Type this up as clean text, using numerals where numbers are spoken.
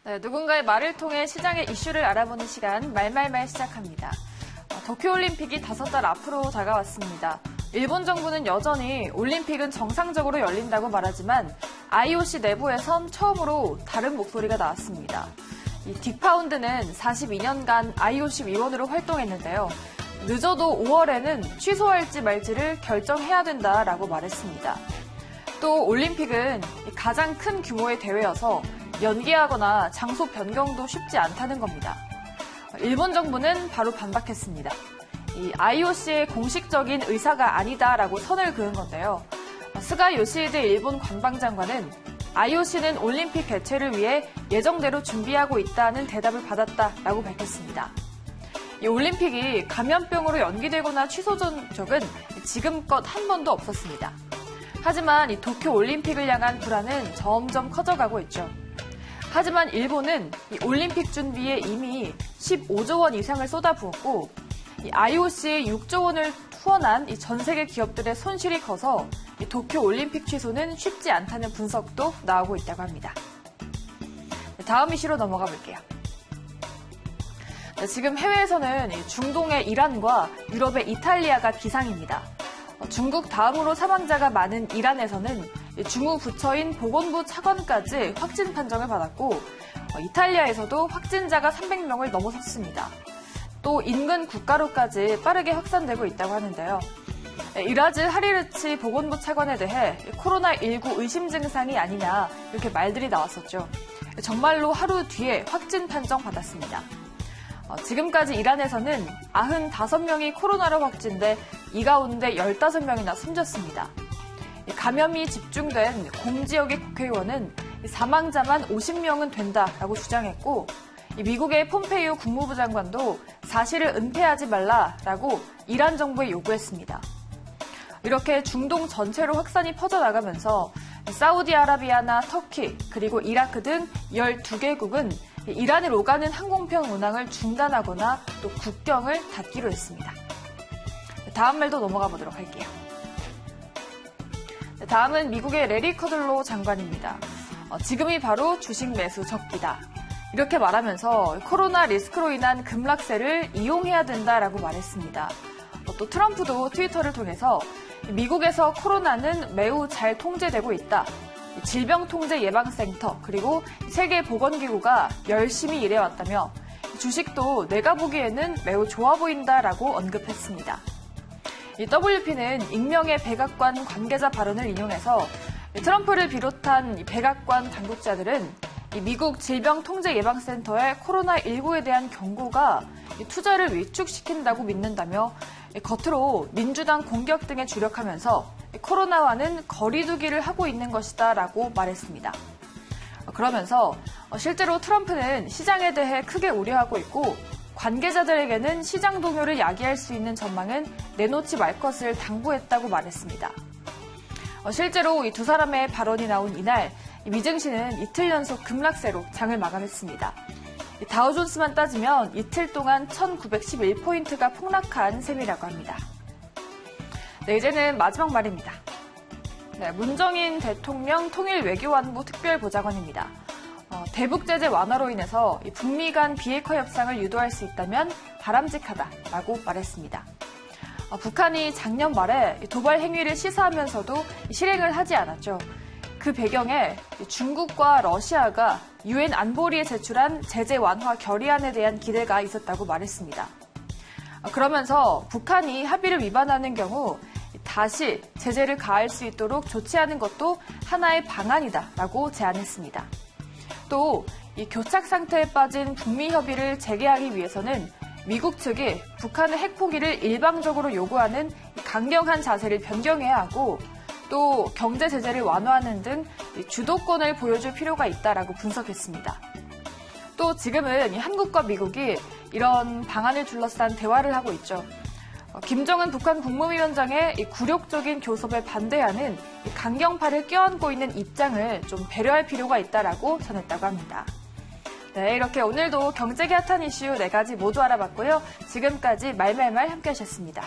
네, 누군가의 말을 통해 시장의 이슈를 알아보는 시간 말말말 시작합니다. 도쿄올림픽이 5달 앞으로 다가왔습니다. 일본 정부는 여전히 올림픽은 정상적으로 열린다고 말하지만 IOC 내부에선 처음으로 다른 목소리가 나왔습니다. 이 딕파운드는 42년간 IOC 위원으로 활동했는데요. 늦어도 5월에는 취소할지 말지를 결정해야 된다라고 말했습니다. 또 올림픽은 가장 큰 규모의 대회여서 연기하거나 장소 변경도 쉽지 않다는 겁니다. 일본 정부는 바로 반박했습니다. 이 IOC의 공식적인 의사가 아니다라고 선을 그은 건데요. 스가 요시히데 일본 관방장관은 IOC는 올림픽 개최를 위해 예정대로 준비하고 있다는 대답을 받았다라고 밝혔습니다. 이 올림픽이 감염병으로 연기되거나 취소된 적은 지금껏 한 번도 없었습니다. 하지만 이 도쿄 올림픽을 향한 불안은 점점 커져가고 있죠. 하지만 일본은 이 올림픽 준비에 이미 15조 원 이상을 쏟아부었고 이 IOC에 6조 원을 후원한 이 전 세계 기업들의 손실이 커서 이 도쿄 올림픽 취소는 쉽지 않다는 분석도 나오고 있다고 합니다. 다음 이슈로 넘어가 볼게요. 지금 해외에서는 중동의 이란과 유럽의 이탈리아가 기상입니다. 중국 다음으로 사망자가 많은 이란에서는 주무 부처인 보건부 차관까지 확진 판정을 받았고 이탈리아에서도 확진자가 300명을 넘어섰습니다. 또 인근 국가로까지 빠르게 확산되고 있다고 하는데요. 이라즈 하리르치 보건부 차관에 대해 코로나19 의심 증상이 아니냐 이렇게 말들이 나왔었죠. 정말로 하루 뒤에 확진 판정 받았습니다. 지금까지 이란에서는 95명이 코로나로 확진돼 이 가운데 15명이나 숨졌습니다. 감염이 집중된 공지역의 국회의원은 사망자만 50명은 된다라고 주장했고 미국의 폼페이오 국무부 장관도 사실을 은폐하지 말라라고 이란 정부에 요구했습니다. 이렇게 중동 전체로 확산이 퍼져나가면서 사우디아라비아나 터키 그리고 이라크 등 12개국은 이란을 오가는 항공편 운항을 중단하거나 또 국경을 닫기로 했습니다. 다음 말도 넘어가 보도록 할게요. 다음은 미국의 레리 커들로 장관입니다. 지금이 바로 주식 매수 적기다. 이렇게 말하면서 코로나 리스크로 인한 급락세를 이용해야 된다라고 말했습니다. 또 트럼프도 트위터를 통해서 미국에서 코로나는 매우 잘 통제되고 있다. 질병통제예방센터 그리고 세계보건기구가 열심히 일해왔다며 주식도 내가 보기에는 매우 좋아 보인다라고 언급했습니다. WP는 익명의 백악관 관계자 발언을 인용해서 트럼프를 비롯한 백악관 당국자들은 미국 질병통제예방센터의 코로나19에 대한 경고가 투자를 위축시킨다고 믿는다며 겉으로 민주당 공격 등에 주력하면서 코로나와는 거리두기를 하고 있는 것이다라고 말했습니다. 그러면서 실제로 트럼프는 시장에 대해 크게 우려하고 있고 관계자들에게는 시장 동요를 야기할 수 있는 전망은 내놓지 말 것을 당부했다고 말했습니다. 실제로 이 두 사람의 발언이 나온 이날 미증시는 이틀 연속 급락세로 장을 마감했습니다. 다우존스만 따지면 이틀 동안 1911포인트가 폭락한 셈이라고 합니다. 네, 이제는 마지막 말입니다. 네, 문정인 대통령 통일외교안보 특별보좌관입니다. 대북 제재 완화로 인해서 북미 간 비핵화 협상을 유도할 수 있다면 바람직하다라고 말했습니다. 북한이 작년 말에 도발 행위를 시사하면서도 실행을 하지 않았죠. 그 배경에 중국과 러시아가 유엔 안보리에 제출한 제재 완화 결의안에 대한 기대가 있었다고 말했습니다. 그러면서 북한이 합의를 위반하는 경우 다시 제재를 가할 수 있도록 조치하는 것도 하나의 방안이다라고 제안했습니다. 또 이 교착 상태에 빠진 북미 협의를 재개하기 위해서는 미국 측이 북한의 핵 포기를 일방적으로 요구하는 강경한 자세를 변경해야 하고 또 경제 제재를 완화하는 등 주도권을 보여줄 필요가 있다라고 분석했습니다. 또 지금은 한국과 미국이 이런 방안을 둘러싼 대화를 하고 있죠. 김정은 북한 국무위원장의 굴욕적인 교섭에 반대하는 강경파를 껴안고 있는 입장을 좀 배려할 필요가 있다라고 전했다고 합니다. 네, 이렇게 오늘도 경제계 핫한 이슈 4가지 모두 알아봤고요. 지금까지 말말말 함께 하셨습니다.